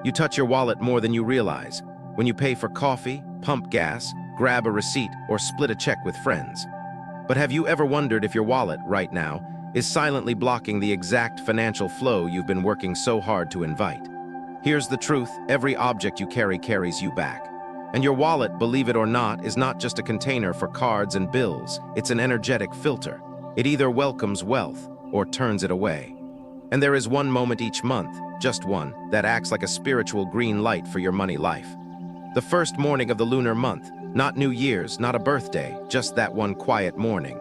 You touch your wallet more than you realize. When you pay for coffee, pump gas, grab a receipt, or split a check with friends. But have you ever wondered if your wallet, right now, is silently blocking the exact financial flow you've been working so hard to invite? Here's the truth: every object you carry carries you back. And your wallet, believe it or not, is not just a container for cards and bills. It's an energetic filter. It either welcomes wealth or turns it away. And there is one moment each month, just one, that acts like a spiritual green light for your money life. The first morning of the lunar month, not New Year's, not a birthday, just that one quiet morning.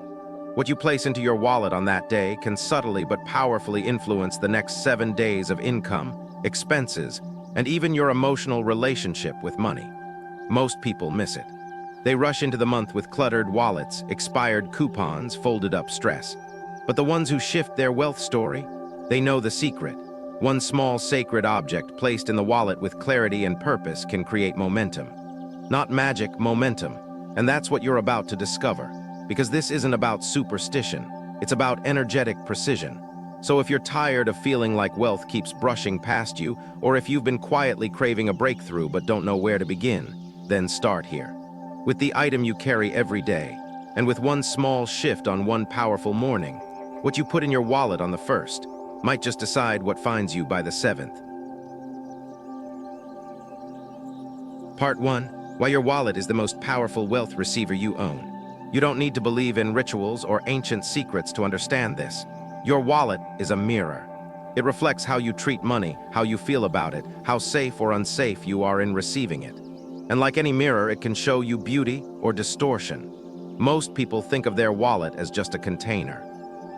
What you place into your wallet on that day can subtly but powerfully influence the next 7 days of income, expenses, and even your emotional relationship with money. Most people miss it. They rush into the month with cluttered wallets, expired coupons, folded up stress. But the ones who shift their wealth story, they know the secret. One small sacred object placed in the wallet with clarity and purpose can create momentum. Not magic, momentum. And that's what you're about to discover. Because this isn't about superstition. It's about energetic precision. So if you're tired of feeling like wealth keeps brushing past you, or if you've been quietly craving a breakthrough but don't know where to begin, then start here. With the item you carry every day, and with one small shift on one powerful morning, what you put in your wallet on the 1st might just decide what finds you by the 7th. Part 1. Why your wallet is the most powerful wealth receiver you own. You don't need to believe in rituals or ancient secrets to understand this. Your wallet is a mirror. It reflects how you treat money, how you feel about it, how safe or unsafe you are in receiving it. And like any mirror, it can show you beauty or distortion. Most people think of their wallet as just a container.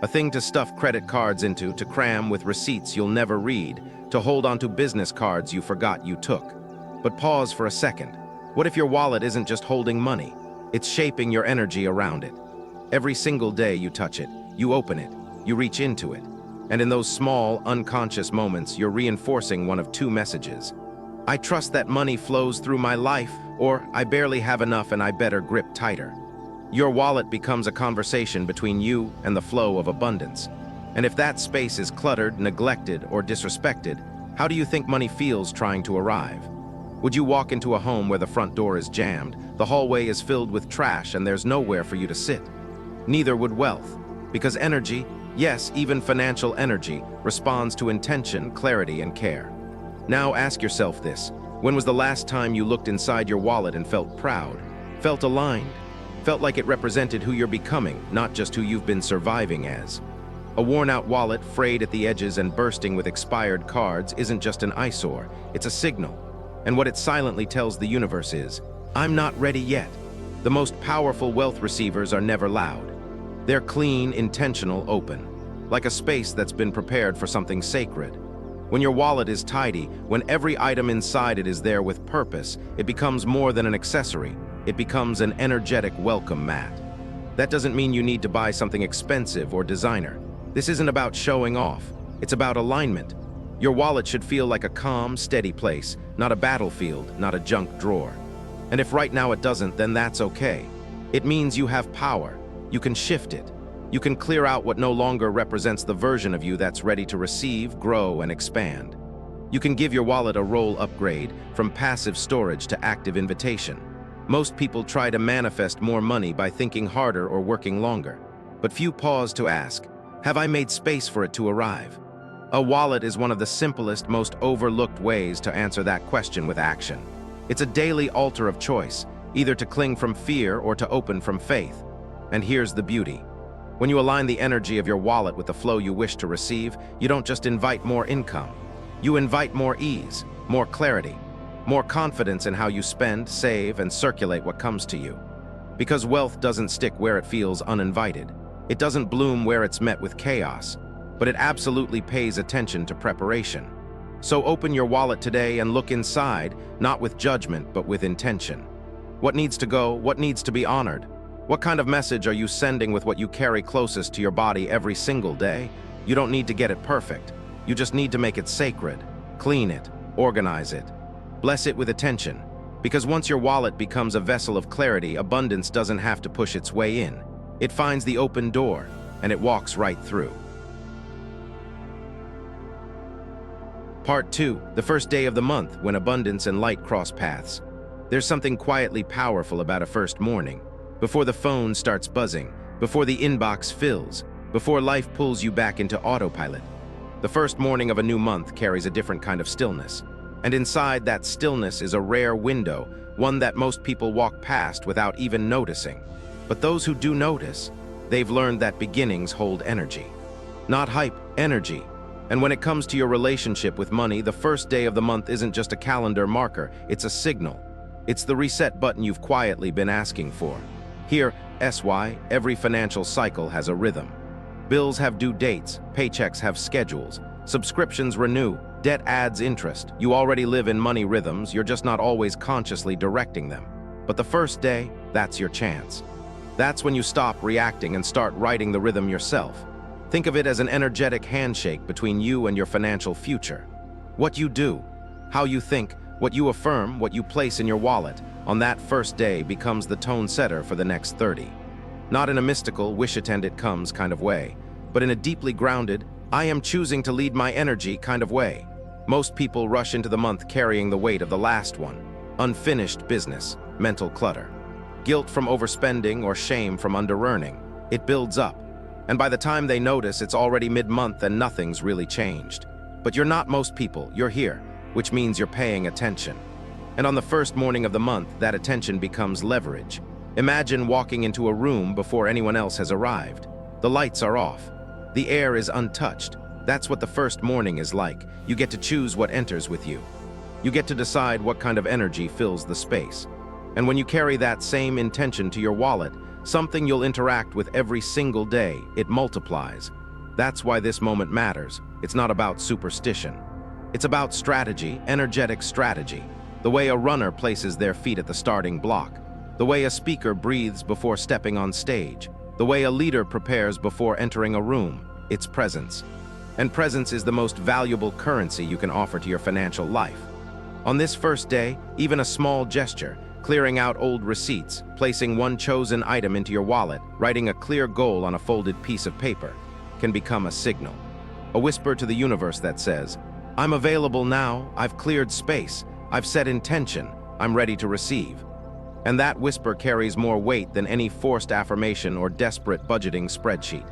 A thing to stuff credit cards into, to cram with receipts you'll never read, to hold onto business cards you forgot you took. But pause for a second. What if your wallet isn't just holding money? It's shaping your energy around it. Every single day you touch it, you open it, you reach into it. And in those small, unconscious moments, you're reinforcing one of two messages. I trust that money flows through my life, or I barely have enough and I better grip tighter. Your wallet becomes a conversation between you and the flow of abundance. And if that space is cluttered, neglected, or disrespected, how do you think money feels trying to arrive? Would you walk into a home where the front door is jammed, the hallway is filled with trash, and there's nowhere for you to sit? Neither would wealth, because energy, yes, even financial energy, responds to intention, clarity, and care. Now ask yourself this: when was the last time you looked inside your wallet and felt proud, felt aligned, felt like it represented who you're becoming, not just who you've been surviving as? A worn-out wallet, frayed at the edges and bursting with expired cards, isn't just an eyesore, it's a signal. And what it silently tells the universe is, I'm not ready yet. The most powerful wealth receivers are never loud. They're clean, intentional, open, like a space that's been prepared for something sacred. When your wallet is tidy, when every item inside it is there with purpose, it becomes more than an accessory. It becomes an energetic welcome mat. That doesn't mean you need to buy something expensive or designer. This isn't about showing off. It's about alignment. Your wallet should feel like a calm, steady place, not a battlefield, not a junk drawer. And if right now it doesn't, then that's okay. It means you have power. You can shift it. You can clear out what no longer represents the version of you that's ready to receive, grow, and expand. You can give your wallet a role upgrade, from passive storage to active invitation. Most people try to manifest more money by thinking harder or working longer. But few pause to ask, have I made space for it to arrive? A wallet is one of the simplest, most overlooked ways to answer that question with action. It's a daily altar of choice, either to cling from fear or to open from faith. And here's the beauty. When you align the energy of your wallet with the flow you wish to receive, you don't just invite more income. You invite more ease, more clarity, more confidence in how you spend, save, and circulate what comes to you. Because wealth doesn't stick where it feels uninvited. It doesn't bloom where it's met with chaos, but it absolutely pays attention to preparation. So open your wallet today and look inside, not with judgment, but with intention. What needs to go? What needs to be honored? What kind of message are you sending with what you carry closest to your body every single day? You don't need to get it perfect. You just need to make it sacred. Clean it, organize it, bless it with attention. Because once your wallet becomes a vessel of clarity, abundance doesn't have to push its way in. It finds the open door, and it walks right through. Part 2, the first day of the month when abundance and light cross paths. There's something quietly powerful about a first morning. Before the phone starts buzzing, before the inbox fills, before life pulls you back into autopilot. The first morning of a new month carries a different kind of stillness. And inside that stillness is a rare window, one that most people walk past without even noticing. But those who do notice, they've learned that beginnings hold energy. Not hype, energy. And when it comes to your relationship with money, the first day of the month isn't just a calendar marker, it's a signal. It's the reset button you've quietly been asking for. Here, SY, every financial cycle has a rhythm. Bills have due dates, paychecks have schedules, subscriptions renew, debt adds interest. You already live in money rhythms, you're just not always consciously directing them. But the first day, that's your chance. That's when you stop reacting and start writing the rhythm yourself. Think of it as an energetic handshake between you and your financial future. What you do, how you think, what you affirm, what you place in your wallet, on that first day becomes the tone setter for the next 30. Not in a mystical, wish-it-and-it-comes kind of way, but in a deeply grounded, I am choosing to lead my energy kind of way. Most people rush into the month carrying the weight of the last one. Unfinished business, mental clutter. Guilt from overspending or shame from under-earning. It builds up. And by the time they notice, it's already mid-month and nothing's really changed. But you're not most people, you're here, which means you're paying attention. And on the first morning of the month, that attention becomes leverage. Imagine walking into a room before anyone else has arrived. The lights are off. The air is untouched. That's what the first morning is like. You get to choose what enters with you. You get to decide what kind of energy fills the space. And when you carry that same intention to your wallet, something you'll interact with every single day, it multiplies. That's why this moment matters. It's not about superstition. It's about strategy, energetic strategy. The way a runner places their feet at the starting block. The way a speaker breathes before stepping on stage. The way a leader prepares before entering a room. It's presence. And presence is the most valuable currency you can offer to your financial life. On this first day, even a small gesture, clearing out old receipts, placing one chosen item into your wallet, writing a clear goal on a folded piece of paper, can become a signal. A whisper to the universe that says, I'm available now, I've cleared space, I've set intention, I'm ready to receive. And that whisper carries more weight than any forced affirmation or desperate budgeting spreadsheet,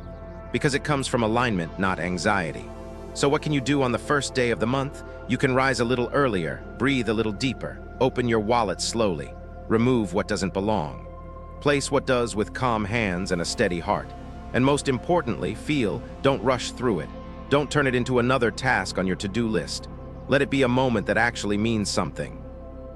because it comes from alignment, not anxiety. So what can you do on the first day of the month? You can rise a little earlier, breathe a little deeper, open your wallet slowly, remove what doesn't belong, place what does with calm hands and a steady heart. And most importantly, feel, don't rush through it. Don't turn it into another task on your to-do list. Let it be a moment that actually means something.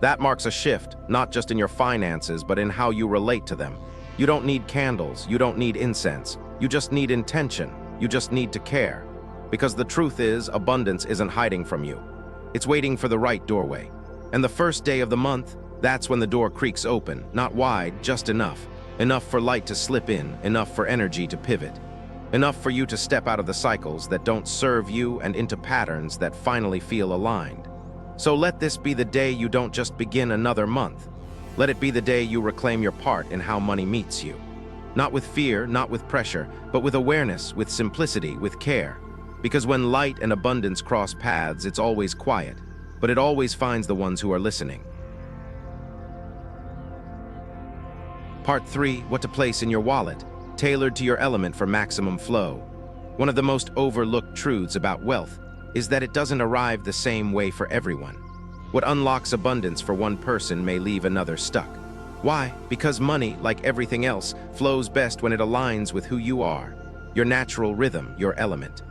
That marks a shift, not just in your finances, but in how you relate to them. You don't need candles, you don't need incense. You just need intention. You just need to care. Because the truth is, abundance isn't hiding from you. It's waiting for the right doorway. And the first day of the month, that's when the door creaks open, not wide, just enough. Enough for light to slip in, enough for energy to pivot. Enough for you to step out of the cycles that don't serve you and into patterns that finally feel aligned. So let this be the day you don't just begin another month. Let it be the day you reclaim your part in how money meets you. Not with fear, not with pressure, but with awareness, with simplicity, with care. Because when light and abundance cross paths, it's always quiet, but it always finds the ones who are listening. Part 3, what to place in your wallet, tailored to your element for maximum flow. One of the most overlooked truths about wealth is that it doesn't arrive the same way for everyone. What unlocks abundance for one person may leave another stuck. Why? Because money, like everything else, flows best when it aligns with who you are, your natural rhythm, your element.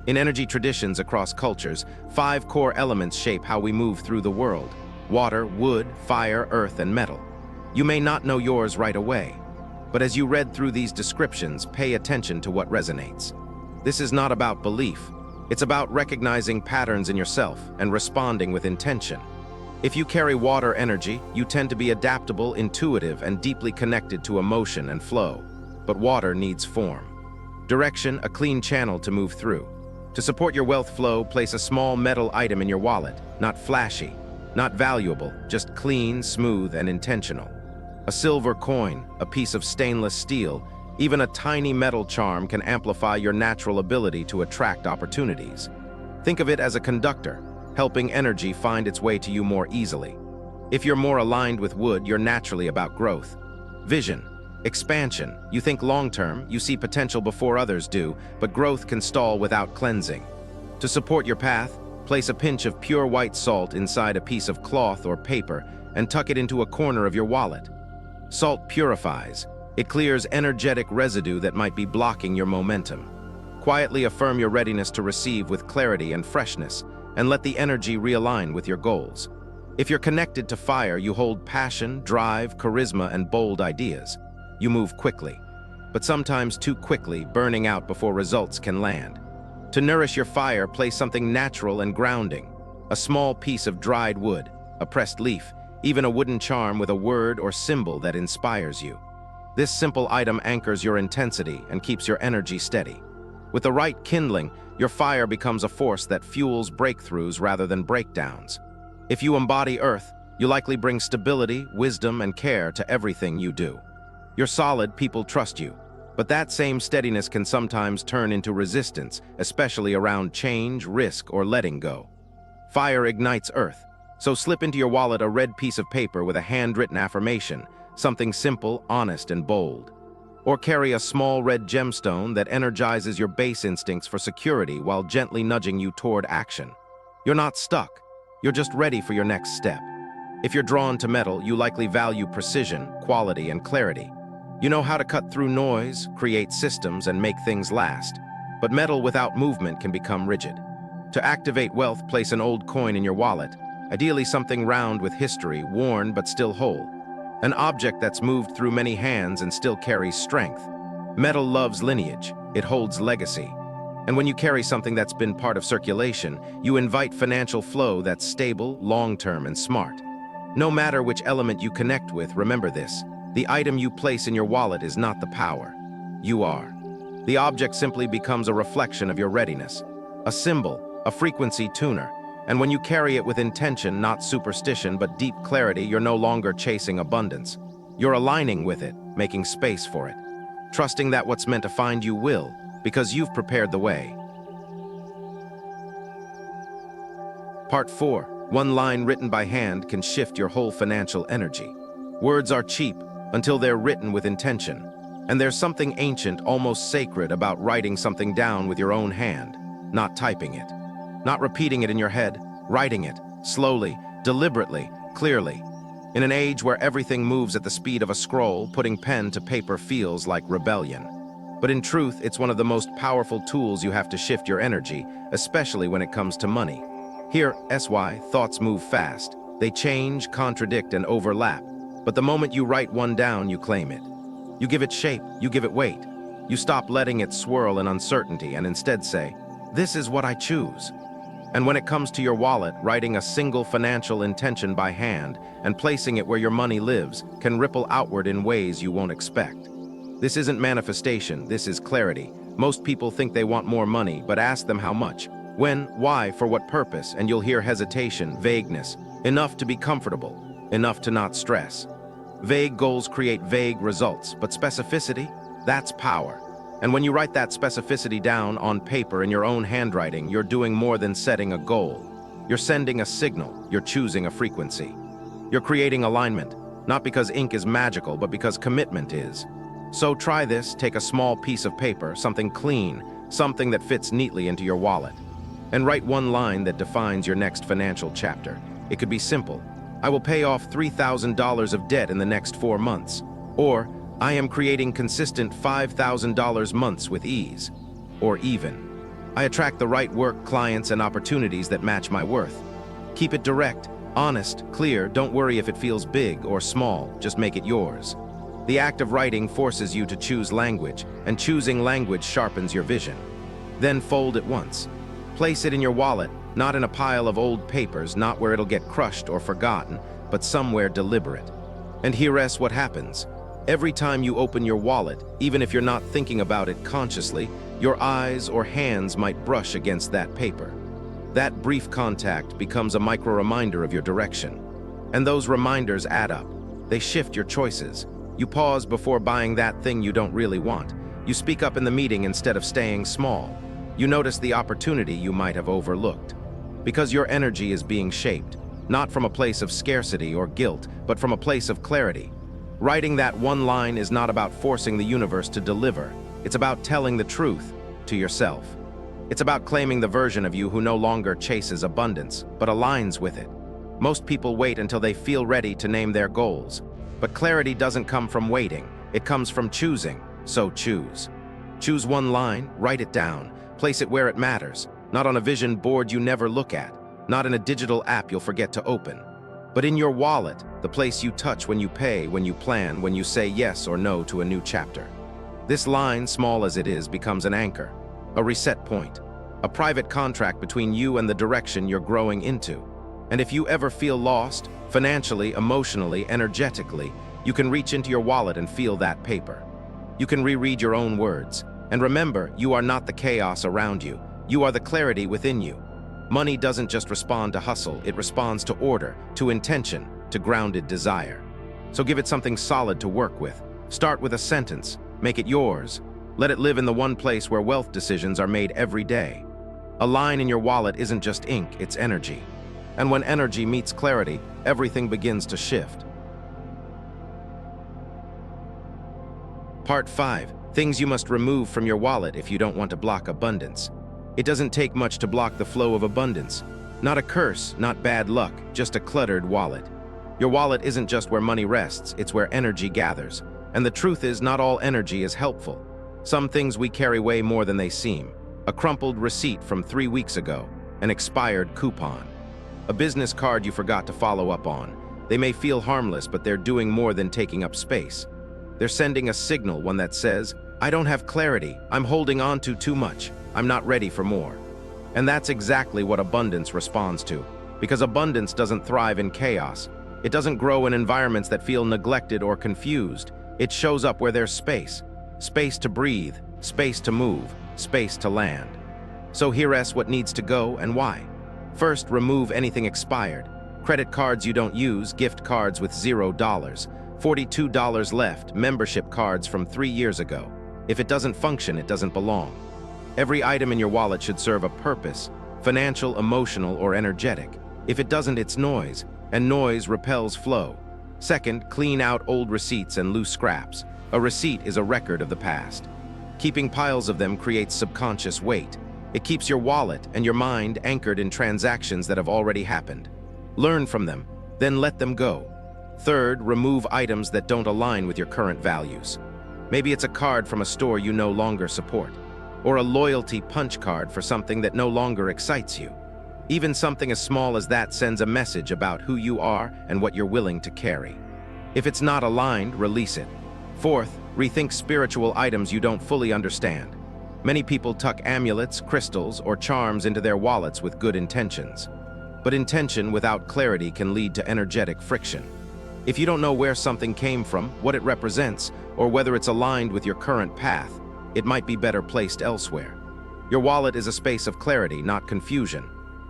In energy traditions across cultures, 5 core elements shape how we move through the world: water, wood, fire, earth, and metal. You may not know yours right away, but as you read through these descriptions, pay attention to what resonates. This is not about belief. It's about recognizing patterns in yourself and responding with intention. If you carry water energy, you tend to be adaptable, intuitive, and deeply connected to emotion and flow. But water needs form. Direction, a clean channel to move through. To support your wealth flow, place a small metal item in your wallet, not flashy, not valuable, just clean, smooth, and intentional. A silver coin, a piece of stainless steel, even a tiny metal charm can amplify your natural ability to attract opportunities. Think of it as a conductor, helping energy find its way to you more easily. If you're more aligned with wood, you're naturally about growth. Vision, expansion. You think long-term, you see potential before others do, but growth can stall without cleansing. To support your path, place a pinch of pure white salt inside a piece of cloth or paper and tuck it into a corner of your wallet. Salt purifies. It clears energetic residue that might be blocking your momentum. Quietly affirm your readiness to receive with clarity and freshness, and let the energy realign with your goals. If you're connected to fire, you hold passion, drive, charisma, and bold ideas. You move quickly, but sometimes too quickly, burning out before results can land. To nourish your fire, place something natural and grounding. A small piece of dried wood, a pressed leaf, even a wooden charm with a word or symbol that inspires you. This simple item anchors your intensity and keeps your energy steady. With the right kindling, your fire becomes a force that fuels breakthroughs rather than breakdowns. If you embody earth, you likely bring stability, wisdom, and care to everything you do. You're solid, people trust you. But that same steadiness can sometimes turn into resistance, especially around change, risk, or letting go. Fire ignites earth, so slip into your wallet a red piece of paper with a handwritten affirmation, something simple, honest, and bold. Or carry a small red gemstone that energizes your base instincts for security while gently nudging you toward action. You're not stuck. You're just ready for your next step. If you're drawn to metal, you likely value precision, quality, and clarity. You know how to cut through noise, create systems, and make things last. But metal without movement can become rigid. To activate wealth, place an old coin in your wallet, ideally something round with history, worn but still whole. An object that's moved through many hands and still carries strength. Metal loves lineage. It holds legacy. And when you carry something that's been part of circulation, you invite financial flow that's stable, long-term, and smart. No matter which element you connect with, remember this: the item you place in your wallet is not the power. You are. The object simply becomes a reflection of your readiness, a symbol, a frequency tuner. And when you carry it with intention, not superstition, but deep clarity, you're no longer chasing abundance. You're aligning with it, making space for it, trusting that what's meant to find you will, because you've prepared the way. Part 4. One line written by hand can shift your whole financial energy. Words are cheap until they're written with intention. And there's something ancient, almost sacred, about writing something down with your own hand, not typing it. Not repeating it in your head, writing it, slowly, deliberately, clearly. In an age where everything moves at the speed of a scroll, putting pen to paper feels like rebellion. But in truth, it's one of the most powerful tools you have to shift your energy, especially when it comes to money. Here, SY, thoughts move fast. They change, contradict, and overlap. But the moment you write one down, you claim it. You give it shape, you give it weight. You stop letting it swirl in uncertainty and instead say, "This is what I choose." And when it comes to your wallet, writing a single financial intention by hand and placing it where your money lives can ripple outward in ways you won't expect. This isn't manifestation, this is clarity. Most people think they want more money, but ask them how much, when, why, for what purpose, and you'll hear hesitation, vagueness, enough to be comfortable, enough to not stress. Vague goals create vague results, but specificity, that's power. And when you write that specificity down on paper in your own handwriting, you're doing more than setting a goal. You're sending a signal, you're choosing a frequency. You're creating alignment, not because ink is magical, but because commitment is. So try this, take a small piece of paper, something clean, something that fits neatly into your wallet, and write one line that defines your next financial chapter. It could be simple: I will pay off $3,000 of debt in the next 4 months. Or, I am creating consistent $5,000 months with ease. Or even, I attract the right work, clients, and opportunities that match my worth. Keep it direct, honest, clear. Don't worry if it feels big or small, just make it yours. The act of writing forces you to choose language, and choosing language sharpens your vision. Then fold it once. Place it in your wallet, not in a pile of old papers, not where it'll get crushed or forgotten, but somewhere deliberate. And here's what happens. Every time you open your wallet, even if you're not thinking about it consciously, your eyes or hands might brush against that paper. That brief contact becomes a micro reminder of your direction. And those reminders add up. They shift your choices. You pause before buying that thing you don't really want. You speak up in the meeting instead of staying small. You notice the opportunity you might have overlooked. Because your energy is being shaped, not from a place of scarcity or guilt, but from a place of clarity. Writing that one line is not about forcing the universe to deliver. It's about telling the truth to yourself. It's about claiming the version of you who no longer chases abundance, but aligns with it. Most people wait until they feel ready to name their goals. But clarity doesn't come from waiting. It comes from choosing. So choose. Choose one line, write it down, place it where it matters, not on a vision board you never look at, not in a digital app you'll forget to open, but in your wallet, the place you touch when you pay, when you plan, when you say yes or no to a new chapter. This line, small as it is, becomes an anchor, a reset point, a private contract between you and the direction you're growing into. And if you ever feel lost, financially, emotionally, energetically, you can reach into your wallet and feel that paper. You can reread your own words. And remember, you are not the chaos around you. You are the clarity within you. Money doesn't just respond to hustle, it responds to order, to intention, to grounded desire. So give it something solid to work with. Start with a sentence, make it yours. Let it live in the one place where wealth decisions are made every day. A line in your wallet isn't just ink, it's energy. And when energy meets clarity, everything begins to shift. Part 5. Things you must remove from your wallet if you don't want to block abundance. It doesn't take much to block the flow of abundance. Not a curse, not bad luck, just a cluttered wallet. Your wallet isn't just where money rests, it's where energy gathers. And the truth is, not all energy is helpful. Some things we carry weigh more than they seem. A crumpled receipt from 3 weeks ago, an expired coupon, a business card you forgot to follow up on. They may feel harmless, but they're doing more than taking up space. They're sending a signal, one that says, I don't have clarity, I'm holding on to too much, I'm not ready for more. And that's exactly what abundance responds to. Because abundance doesn't thrive in chaos. It doesn't grow in environments that feel neglected or confused. It shows up where there's space. Space to breathe, space to move, space to land. So here's what needs to go and why. First, remove anything expired. Credit cards you don't use, gift cards with $0, $42 left, membership cards from 3 years ago. If it doesn't function, it doesn't belong. Every item in your wallet should serve a purpose, financial, emotional, or energetic. If it doesn't, it's noise, and noise repels flow. Second, clean out old receipts and loose scraps. A receipt is a record of the past. Keeping piles of them creates subconscious weight. It keeps your wallet and your mind anchored in transactions that have already happened. Learn from them, then let them go. Third, remove items that don't align with your current values. Maybe it's a card from a store you no longer support, or a loyalty punch card for something that no longer excites you. Even something as small as that sends a message about who you are and what you're willing to carry. If it's not aligned, release it. Fourth, rethink spiritual items you don't fully understand. Many people tuck amulets, crystals, or charms into their wallets with good intentions. But intention without clarity can lead to energetic friction. If you don't know where something came from, what it represents, or whether it's aligned with your current path, it might be better placed elsewhere. Your wallet is a space of clarity, not confusion.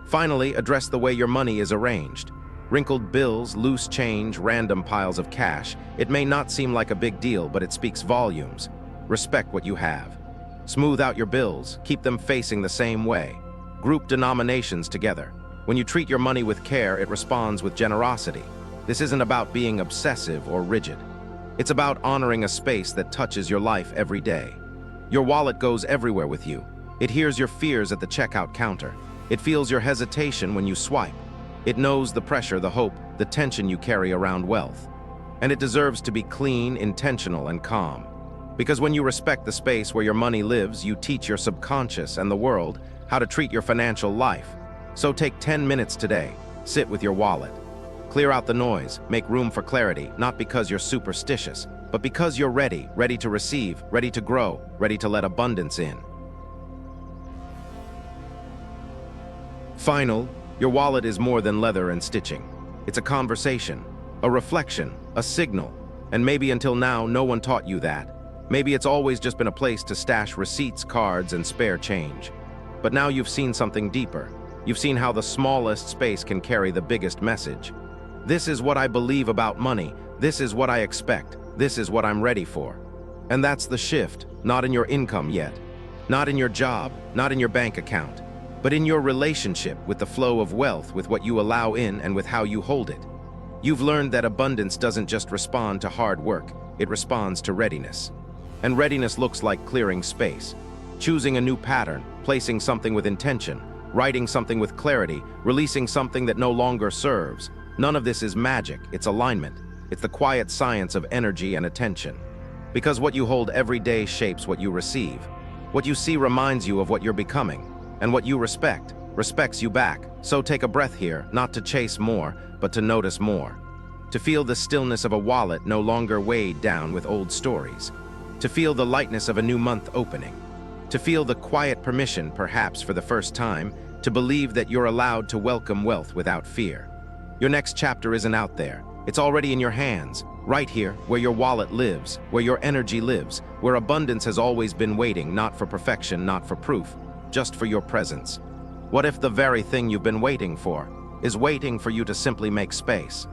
Finally, address the way your money is arranged. Wrinkled bills, loose change, random piles of cash. It may not seem like a big deal, but it speaks volumes. Respect what you have. Smooth out your bills, keep them facing the same way. Group denominations together. When you treat your money with care, it responds with generosity. This isn't about being obsessive or rigid. It's about honoring a space that touches your life every day. Your wallet goes everywhere with you. It hears your fears at the checkout counter. It feels your hesitation when you swipe. It knows the pressure, the hope, the tension you carry around wealth. And it deserves to be clean, intentional, and calm. Because when you respect the space where your money lives, you teach your subconscious and the world how to treat your financial life. So take 10 minutes today. Sit with your wallet. Clear out the noise, make room for clarity, not because you're superstitious, but because you're ready to receive, ready to grow, ready to let abundance in. Final, your wallet is more than leather and stitching. It's a conversation, a reflection, a signal, and maybe until now no one taught you that. Maybe it's always just been a place to stash receipts, cards, and spare change. But now you've seen something deeper. You've seen how the smallest space can carry the biggest message. This is what I believe about money. This is what I expect. This is what I'm ready for. And that's the shift, not in your income yet, not in your job, not in your bank account. but in your relationship with the flow of wealth, with what you allow in and with how you hold it. You've learned that abundance doesn't just respond to hard work, it responds to readiness. And readiness looks like clearing space, choosing a new pattern, placing something with intention, writing something with clarity, releasing something that no longer serves. None of this is magic, it's alignment. It's the quiet science of energy and attention. Because what you hold every day shapes what you receive. What you see reminds you of what you're becoming, and what you respect respects you back. So take a breath here, not to chase more, but to notice more. To feel the stillness of a wallet no longer weighed down with old stories. To feel the lightness of a new month opening. To feel the quiet permission, perhaps for the first time, to believe that you're allowed to welcome wealth without fear. Your next chapter isn't out there. It's already in your hands, right here, where your wallet lives, where your energy lives, where abundance has always been waiting, not for perfection, not for proof, just for your presence. What if the very thing you've been waiting for is waiting for you to simply make space?